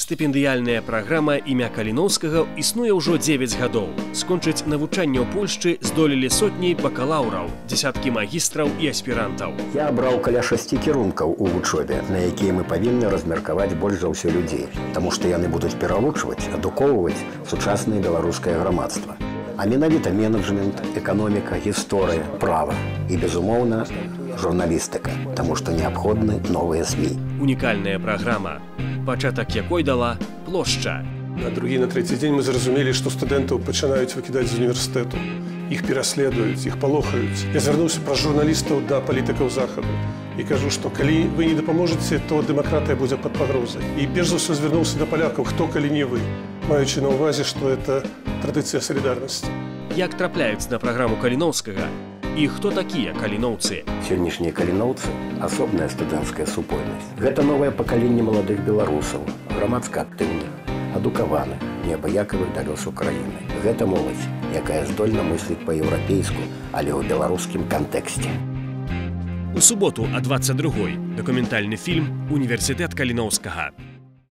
Стыпендыяльная праграма імя Каліноўскага існуе ўжо 9 гадоў. Скончыць навучанне ў Польшчы здолелі сотні бакалаўраў, дзесяткі магістраў і аспірантаў. Я абраў каля 6 кірункаў у вучобе, на якія мы павінны размеркаваць больш за ўсё людзей, таму што яны будуць перавучваць, адукоўваць сучаснае беларускае грамадства. А менавіта менеджмент, эканоміка, гісторыя, права і, безумоўна, журналістыка, таму што неабходны новыя ЗМІ. Унікальная праграма, пачатак якой дала плошча. На другі, на трэці дзень мы зразумелі, што студэнтаў пачынаюць выкідаць з універсітэту. Іх пераследуюць, іх палохаюць. Я звярнуўся праз журналістаў да палітыкаў захаду і кажу, што калі вы не дапаможаце, то дэмакратыя будзе пад пагрозай. І перш за ўсё звярнуўся да палякаў, хто калі не вы, маючы на ўвазе, што это традыцыя салідарнасці. Як трапляюць на праграму Каліноўскага? І хто такія каліноўцы? Сённяшнія каліноўцы – асобная студэнцкая супольнасць. Гэта новае пакаленне маладых беларусаў, грамадска актыўных, адукаваных, неабыякавых да лёсу краіны. Гэта моладзь, якая здольна мысліць па-еўрапейску, але ў беларускім кантэксце. У суботу о 22-й дакументальны фільм «Універсітэт Каліноўскага».